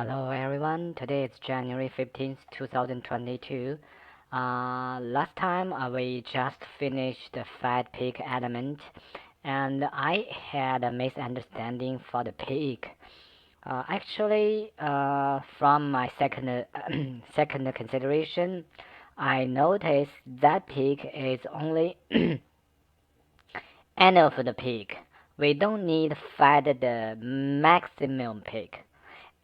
Hello everyone, today is January 15th, 2022. Last time we just finished the fat peak element and I had a misunderstanding for the peak. From my second, second consideration, I noticed that peak is only end of the peak. We don't need find the maximum peak.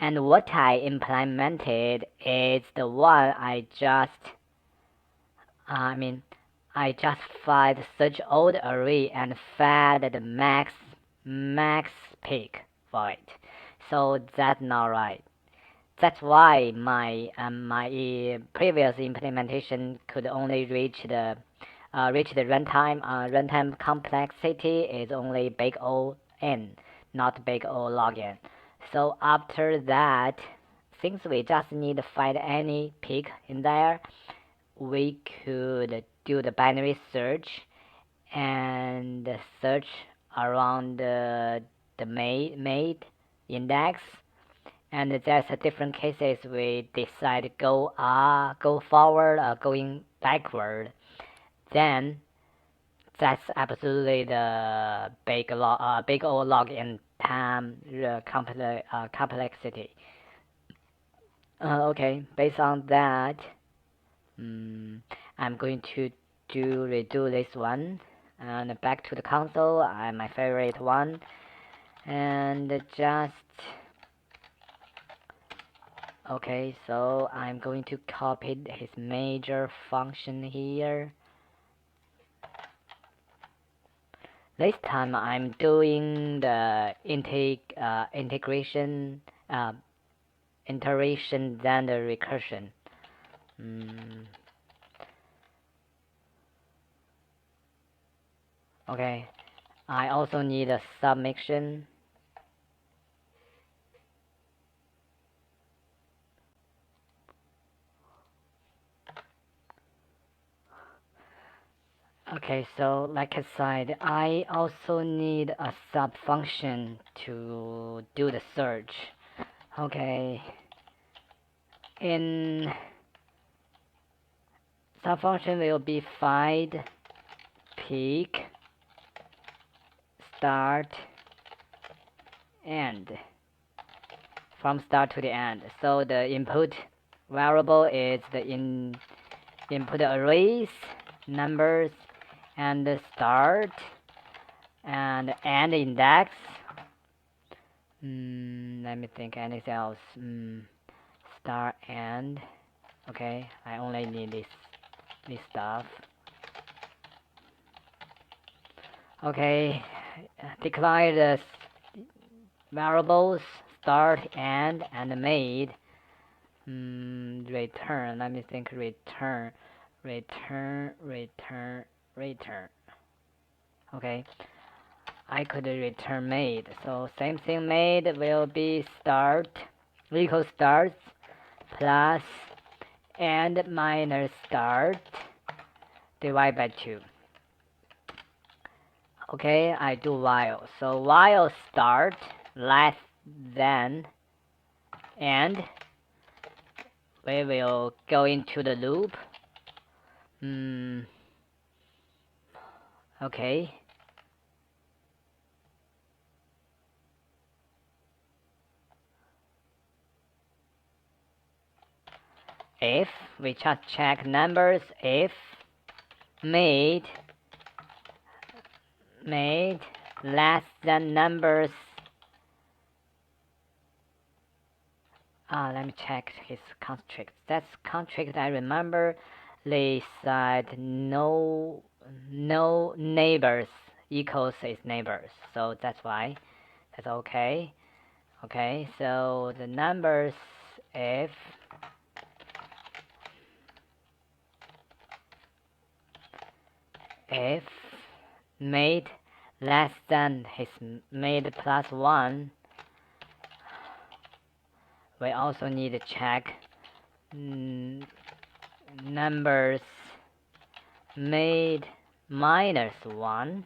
And what I implemented is the one I mean, I just find such old array and fed the max peak for it. So that's not right. That's why my previous implementation could only reach the runtime. Runtime complexity is only big O n, not big O log n. So after that, since we just need to find any peak in there, we could do the binary search and search around the made index. And there's a different cases we decide go forward or going backward. Then that's absolutely the big O log in time complexity. Okay, based on that, I'm going to redo this one and back to the console. My favorite one, and just okay. So I'm going to copy his major function here. This time I'm doing the integration, iteration, then the recursion. Okay, I also need a submission. Okay, so like I said, I also need a sub function to do the search. Okay, in sub function will be find peak start end from start to the end. So the input variable is the input arrays, numbers, and the start and end index. Let me think anything else. Start end. Okay, I only need this stuff. Okay, declare the variables start, end, and made. Return. Let me think. Return. Okay, I could return made. So same thing. Made will be start equals starts plus end minus start divided by 2. Okay, I do while. So while start less than end, we will go into the loop. Okay. If we just check numbers, if made less than numbers. Let me check his constrict. That's constrict I remember. They said no neighbors equals its neighbors. So that's why. That's okay. Okay, so the numbers if made less than his made plus 1, we also need to check numbers made minus 1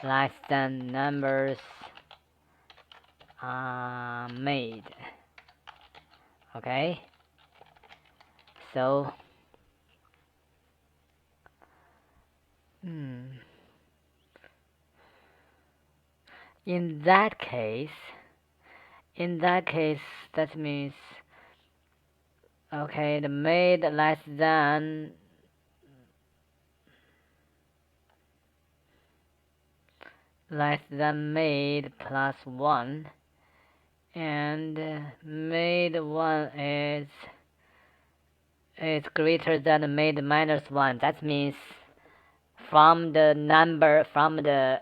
less than numbers made. Okay, so in that case, that means, okay, the made less than made plus 1, and made 1 is greater than made minus 1. That means from the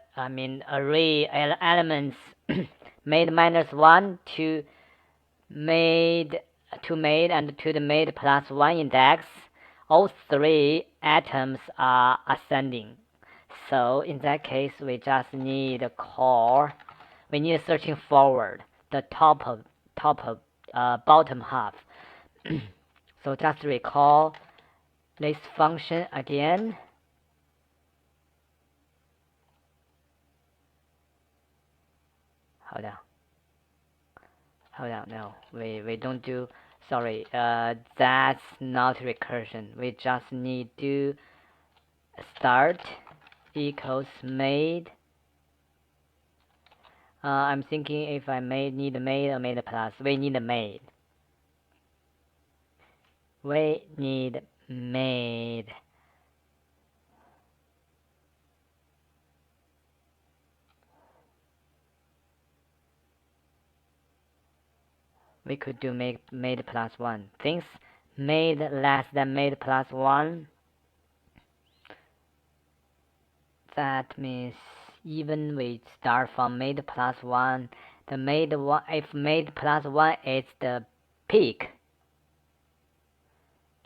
array elements made minus 1 to made and to the made plus 1 index, all 3 atoms are ascending. So in that case, we just need a call. We need searching forward the bottom half. So just recall this function again. Hold on, no, we don't do, sorry, that's not recursion. We just need to start equals made. I'm thinking if I need made or made plus. We need made. We need made. We could do made plus 1. Things made less than made plus 1. That means even we start from made plus 1, the made 1, if made plus 1 is the peak,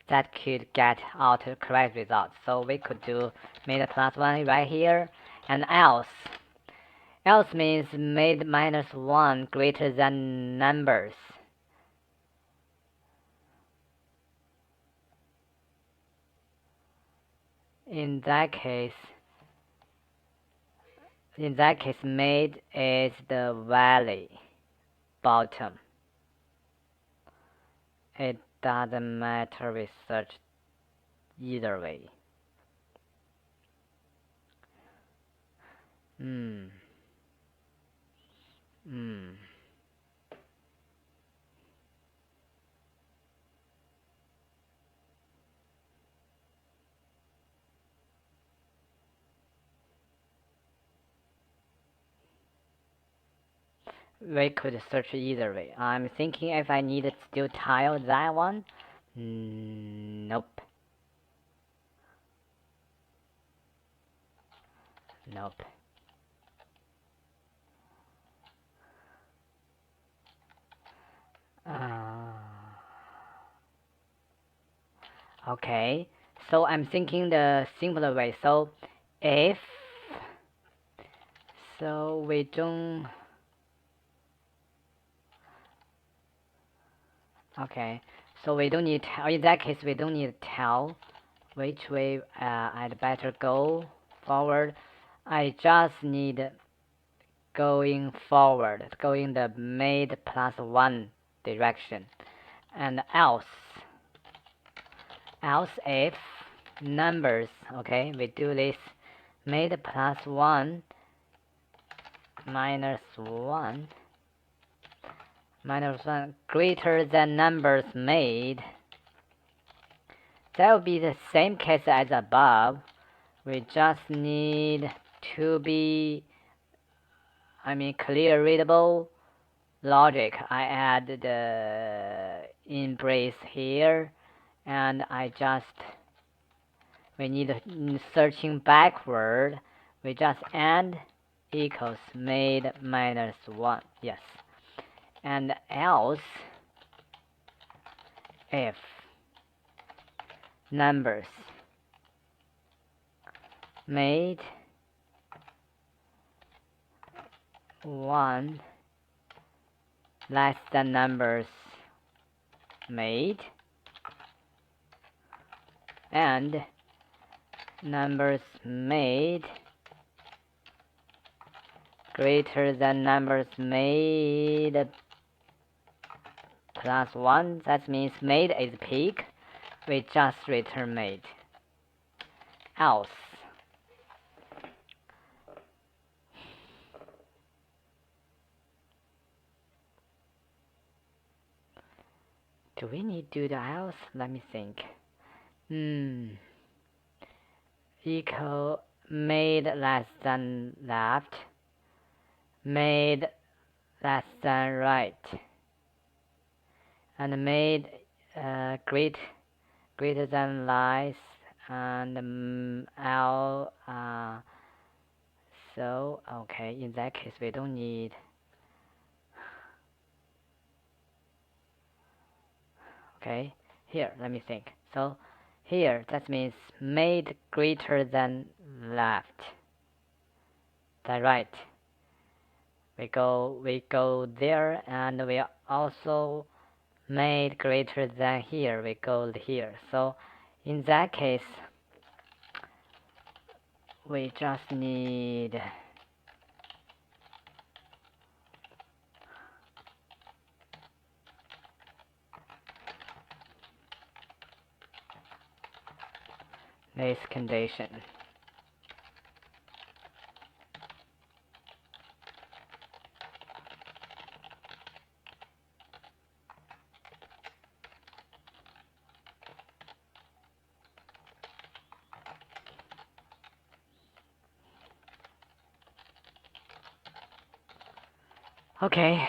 that could get out the correct result. So we could do made plus 1 right here, and else means made minus 1 greater than numbers. In that case, made is the valley bottom. It doesn't matter, we search either way. We could search either way. I'm thinking if I needed still tile that one. Nope. Nope. Okay, so I'm thinking the simpler way. So if we don't. Okay, so we don't need tell. In that case, we don't need tell which way I'd better go forward. I just need going forward, going the made plus 1 direction, and else if numbers, okay, we do this made plus 1 minus 1 greater than numbers made. That will be the same case as above. We just need to be, clear readable logic. I add the embrace here, and we need searching backward. We just add equals made minus 1. Yes. And else if numbers made 1 less than numbers made, and numbers made greater than numbers made plus 1, that means made is peak. We just return made. Else. Do we need to do the else? Let me think. Equal made less than left. Made less than right. And made greater than lies. And L. So, okay, in that case, we don't need. Okay, here, let me think. So, here, that means made greater than left. Than right. We go there, and we also made greater than here. We go here. So, in that case, we just need. This condition. Okay,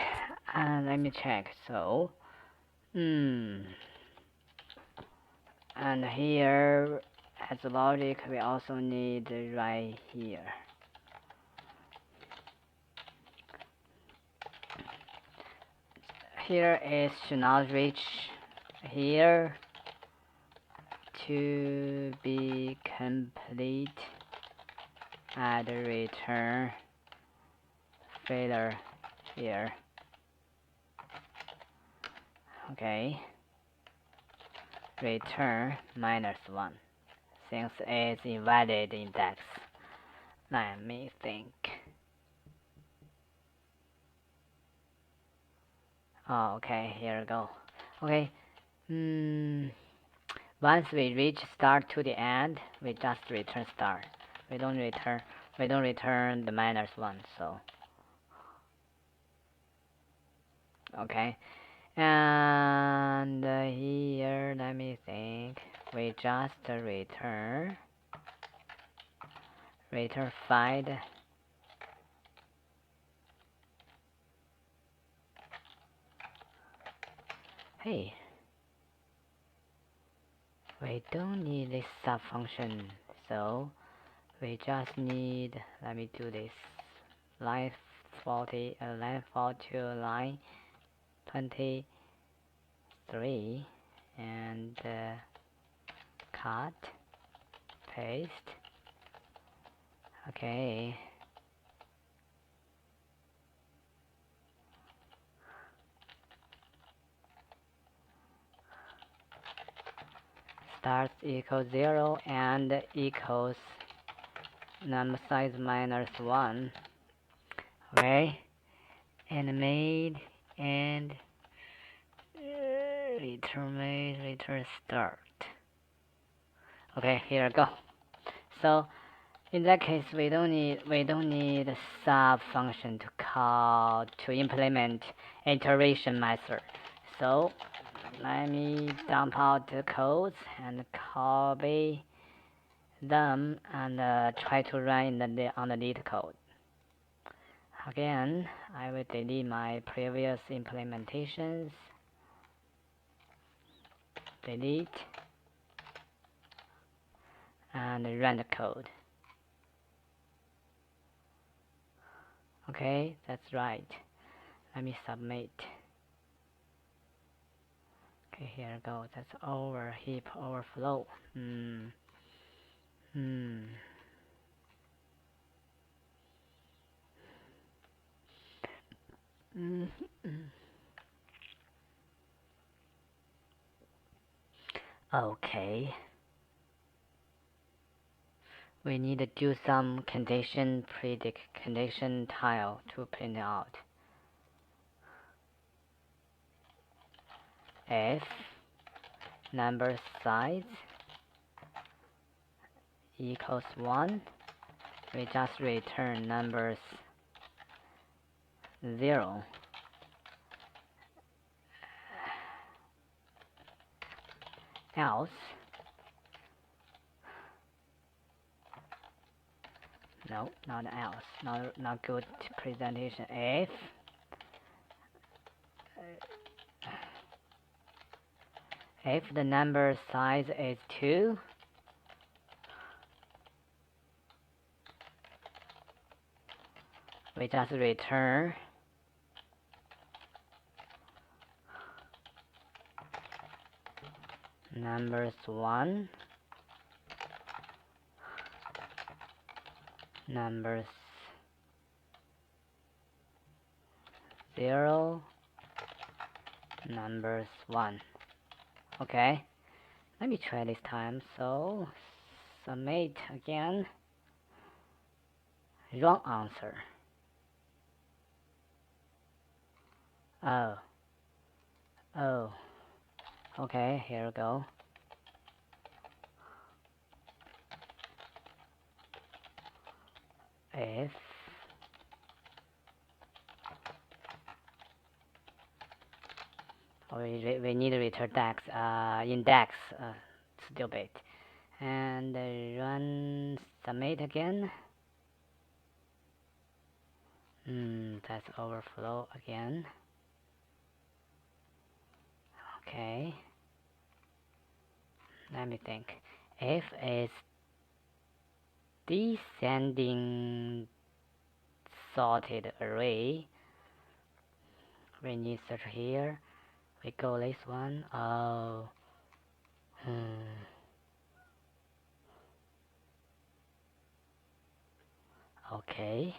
let me check. So, and here as logic, we also need right here. Here is should not reach here to be complete and return failure here. Okay. Return -1 since it's invalid index. Let me think. Oh, okay, here we go. Okay. Once we reach start to the end, we just return start. We don't return the -1, so okay. And here, let me think. We just return find. Hey, we don't need this sub function, so we just need. Let me do this. Line 40, line 4 to line 23, and cut, paste. Okay. Starts equals 0 and equals num size -1. Okay. And made and return start. Okay, here we go. So in that case, we don't need a sub function to implement iteration method. So let me dump out the codes and copy them and try to run on the Leetcode. Again, I will delete my previous implementations. Delete and run the code. Okay, that's right. Let me submit. Okay, here we go. That's heap overflow. Okay. We need to do some condition tile to print out. if number size equals 1, we just return numbers 0. Else, no, not else, not good presentation. If the number size is 2, we just return numbers 1, numbers 0, numbers 1. Okay, let me try this time. So submit again. Wrong answer. Oh, okay, here we go. If we need to return index, stupid, and run submit again. That's overflow again. Okay, let me think. If it's descending sorted array, we need search here. We go this one. Oh, okay.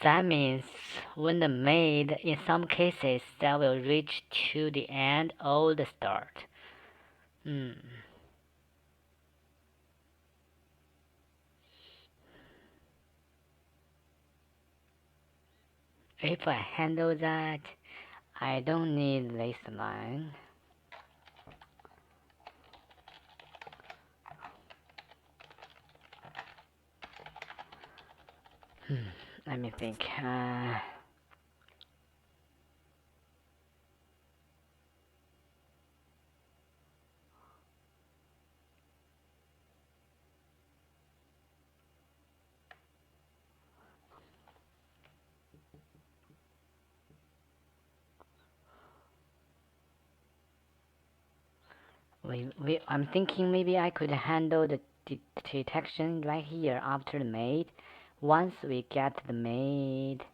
That means when the made, in some cases, that will reach to the end or the start. If I handle that, I don't need this line. Let me think. I'm thinking maybe I could handle the detection right here after the made. Once we get the made,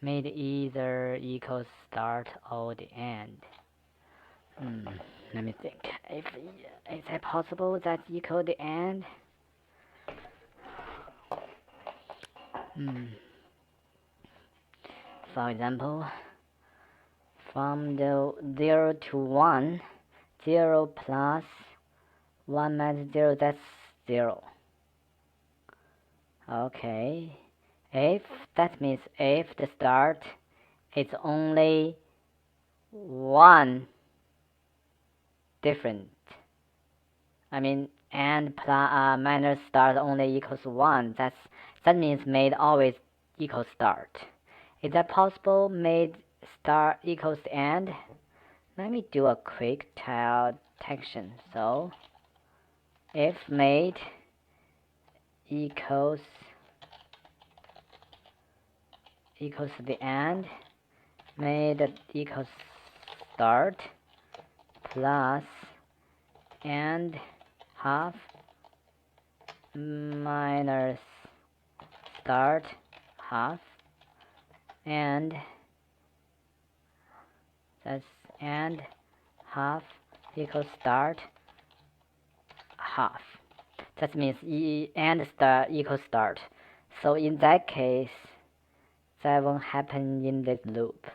made either equals start or the end. Let me think. Is it possible that equal the end? For example, from the 0 to 1, 0 plus 1 minus 0, that's 0. Okay. If that means if the start is only 1 different, I mean, and plus minus start only equals 1, that means made always equals start. Is that possible? Made start equals end? Let me do a quick detection. So if made equals the end, made equals start plus end half minus start half, and that's end half equals start half. That means end start equals start. So in that case, that won't happen in this loop,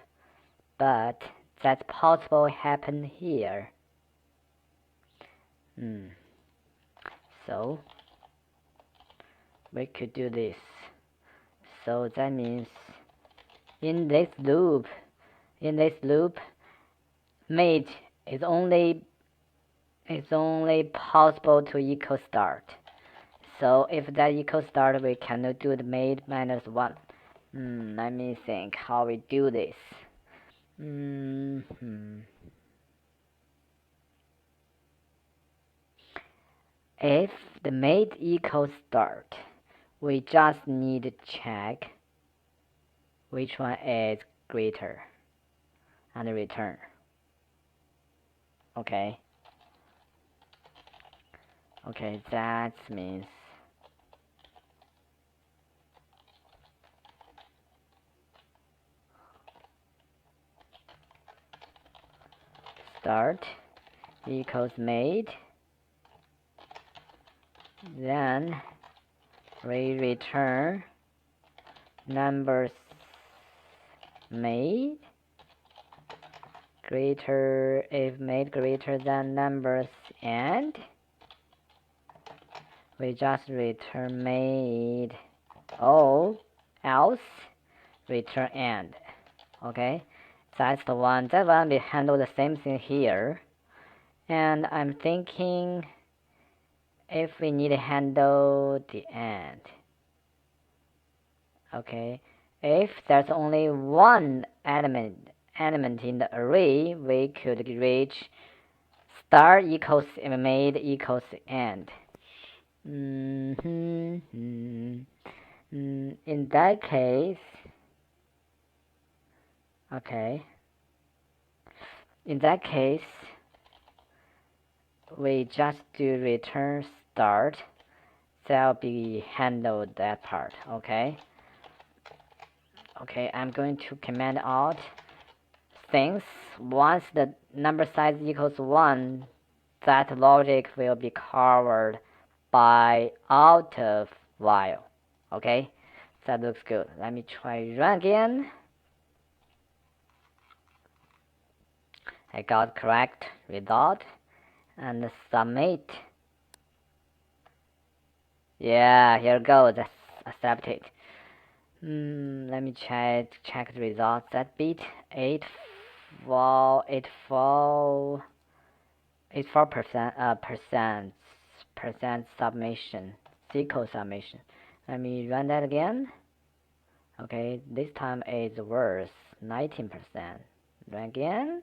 but that's possible happen here. So we could do this. So that means in this loop, made is only possible to equal start. So if that equals start, we cannot do the made minus 1. Let me think how we do this. If the made equals start, we just need to check which one is greater and return. Okay, that means start equals made, then we return numbers made greater if made greater than numbers and we just return made else return and. Okay, that's the one. That one we handle the same thing here. And I'm thinking if we need to handle the and. Okay, if there's only one element in the array, we could reach star equals made equals end. In that case, we just do return start. That'll be handled that part. Okay, I'm going to command out things. Once the number size equals 1, that logic will be covered by out of while. Okay, that looks good. Let me try run again. I got correct result and submit. Yeah, here goes. Accepted. Let me check the results. That beat 84% submission, SQL submission. Let me run that again. Okay, this time it's worse, 19%. Run again.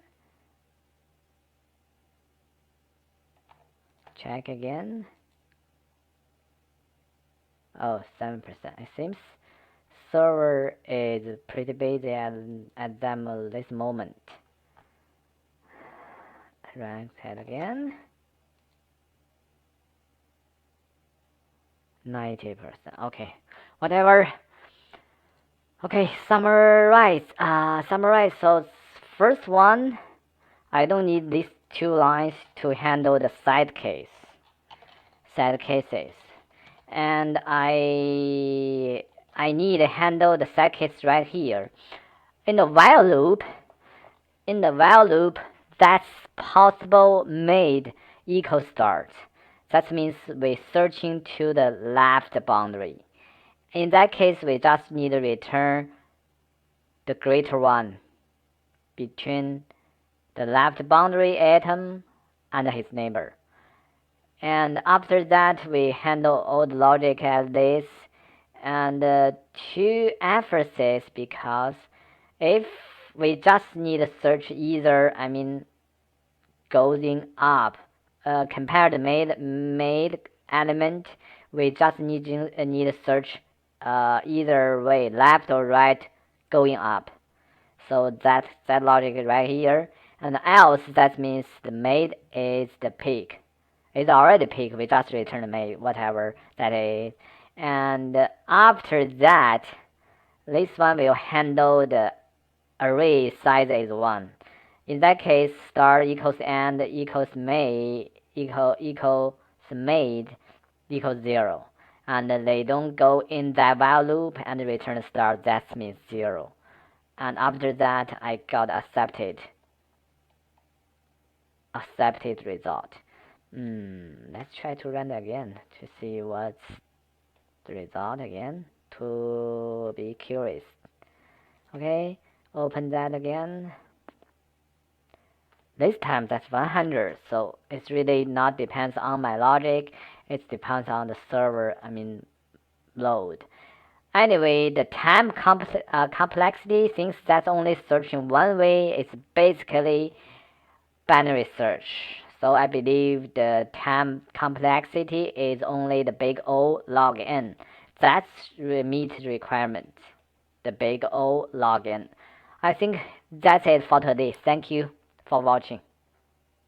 Check again. Oh, 7%. It seems server is pretty busy at this moment. Run that again. 90%. Okay, whatever. Okay, summarize. So first one, I don't need these 2 lines to handle the side cases, and I need to handle the side case right here. In the while loop, that's possible made equal start. That means we're searching to the left boundary. In that case, we just need to return the greater one between the left boundary atom and his neighbor. And after that, we handle all the logic as this, and 2 emphasis, because if we just need to search either, going up, compare the made element, we just need to search either way, left or right, going up. So that logic is right here. And else, that means the made is the peak. It's already peak. We just return the made, whatever that is. And after that, this one will handle the array size is 1. In that case, star equals and equals made equals 0. And they don't go in that while loop and return star. That means 0. And after that, I got accepted result. Let's try to run again to see what's the result again to be curious. Okay, open that again. This time that's 100, so it's really not depends on my logic, it depends on the server, load. Anyway, the time complexity, since that's only searching one way, it's basically binary search. So I believe the time complexity is only the big O log n. That's meet the requirement. The big O log n. I think that's it for today. Thank you for watching.